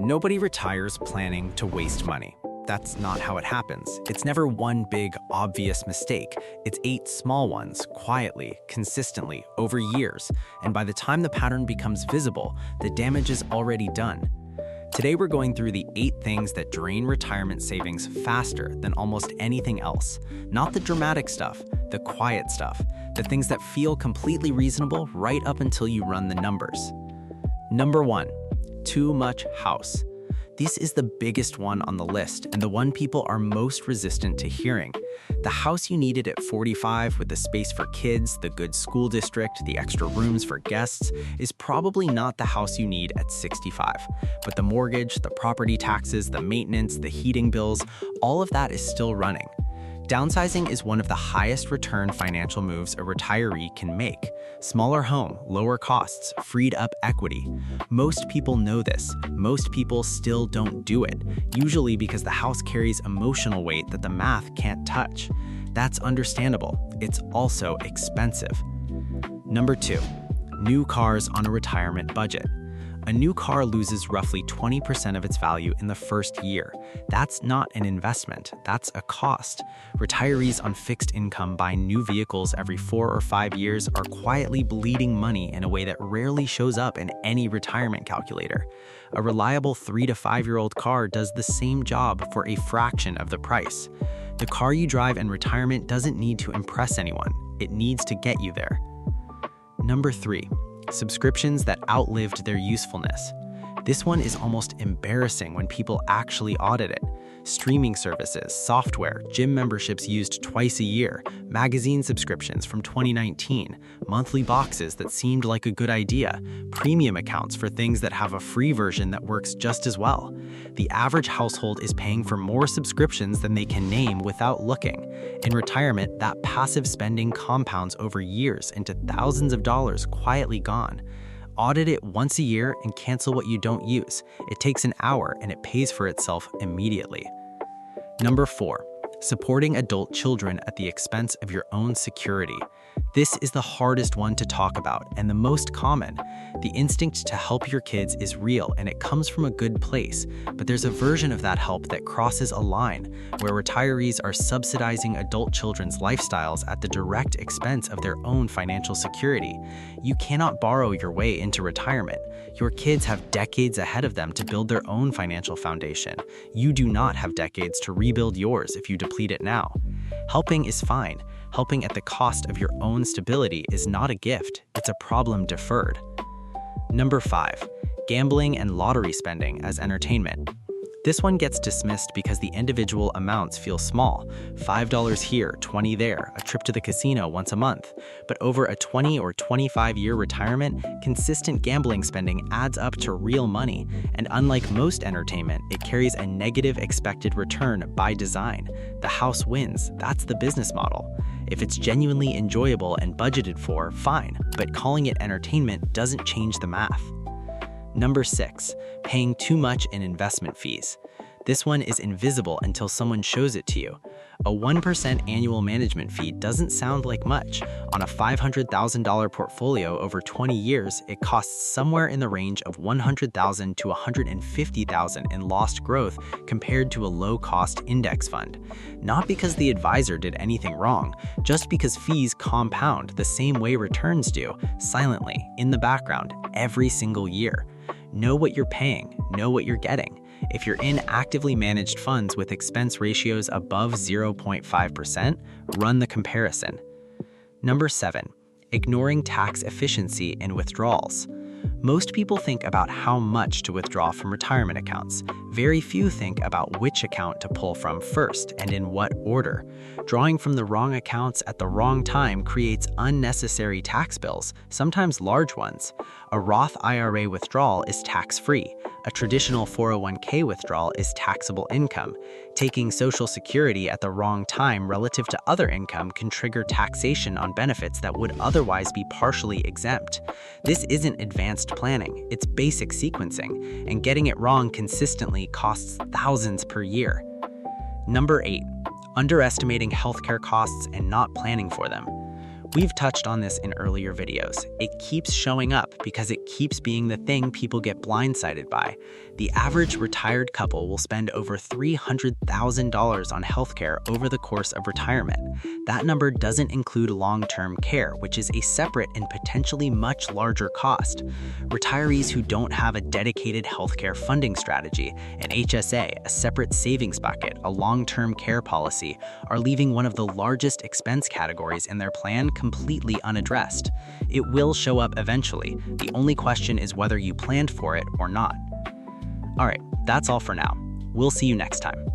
Nobody retires planning to waste money. That's not how it happens. It's never one big, obvious mistake. It's 8 small ones, quietly, consistently, over years. And by the time the pattern becomes visible, the damage is already done. Today we're going through the 8 things that drain retirement savings faster than almost anything else. Not the dramatic stuff, the quiet stuff, the things that feel completely reasonable right up until you run the numbers. Number 1, too much house. This is the biggest one on the list and the one people are most resistant to hearing. The house you needed at 45 with the space for kids, the good school district, the extra rooms for guests is probably not the house you need at 65. But the mortgage, the property taxes, the maintenance, the heating bills, all of that is still running. Downsizing is one of the highest return financial moves a retiree can make. Smaller home, lower costs, freed up equity. Most people know this. Most people still don't do it, usually because the house carries emotional weight that the math can't touch. That's understandable. It's also expensive. Number 2, new cars on a retirement budget. A new car loses roughly 20% of its value in the first year. That's not an investment, that's a cost. Retirees on fixed income buying new vehicles every 4 or 5 years are quietly bleeding money in a way that rarely shows up in any retirement calculator. A reliable 3 to 5-year-old car does the same job for a fraction of the price. The car you drive in retirement doesn't need to impress anyone, it needs to get you there. Number 3. Subscriptions that outlived their usefulness. This one is almost embarrassing when people actually audit it. Streaming services, software, gym memberships used twice a year, magazine subscriptions from 2019, monthly boxes that seemed like a good idea, premium accounts for things that have a free version that works just as well. The average household is paying for more subscriptions than they can name without looking. In retirement, that passive spending compounds over years into thousands of dollars quietly gone. Audit it once a year and cancel what you don't use. It takes an hour and it pays for itself immediately. Number 4, supporting adult children at the expense of your own security. This is the hardest one to talk about and the most common. The instinct to help your kids is real and it comes from a good place, but there's a version of that help that crosses a line where retirees are subsidizing adult children's lifestyles at the direct expense of their own financial security. You cannot borrow your way into retirement. Your kids have decades ahead of them to build their own financial foundation. You do not have decades to rebuild yours if you deplete it now. Helping is fine. Helping at the cost of your own stability is not a gift, it's a problem deferred. Number 5, gambling and lottery spending as entertainment. This one gets dismissed because the individual amounts feel small. $5 here, $20 there, a trip to the casino once a month. But over a 20 or 25-year retirement, consistent gambling spending adds up to real money. And unlike most entertainment, it carries a negative expected return by design. The house wins, that's the business model. If it's genuinely enjoyable and budgeted for, fine, but calling it entertainment doesn't change the math. Number 6, paying too much in investment fees. This one is invisible until someone shows it to you. A 1% annual management fee doesn't sound like much. On a $500,000 portfolio over 20 years, it costs somewhere in the range of $100,000 to $150,000 in lost growth compared to a low-cost index fund. Not because the advisor did anything wrong, just because fees compound the same way returns do, silently, in the background, every single year. Know what you're paying, know what you're getting. If you're in actively managed funds with expense ratios above 0.5%, run the comparison. Number 7, ignoring tax efficiency in withdrawals. Most people think about how much to withdraw from retirement accounts. Very few think about which account to pull from first and in what order. Drawing from the wrong accounts at the wrong time creates unnecessary tax bills, sometimes large ones. A Roth IRA withdrawal is tax-free. A traditional 401k withdrawal is taxable income. Taking Social Security at the wrong time relative to other income can trigger taxation on benefits that would otherwise be partially exempt. This isn't advanced planning, it's basic sequencing, and getting it wrong consistently costs thousands per year. Number 8, underestimating healthcare costs and not planning for them. We've touched on this in earlier videos. It keeps showing up because it keeps being the thing people get blindsided by. The average retired couple will spend over $300,000 on healthcare over the course of retirement. That number doesn't include long-term care, which is a separate and potentially much larger cost. Retirees who don't have a dedicated healthcare funding strategy, an HSA, a separate savings bucket, a long-term care policy, are leaving one of the largest expense categories in their plan completely unaddressed. It will show up eventually. The only question is whether you planned for it or not. All right, that's all for now. We'll see you next time.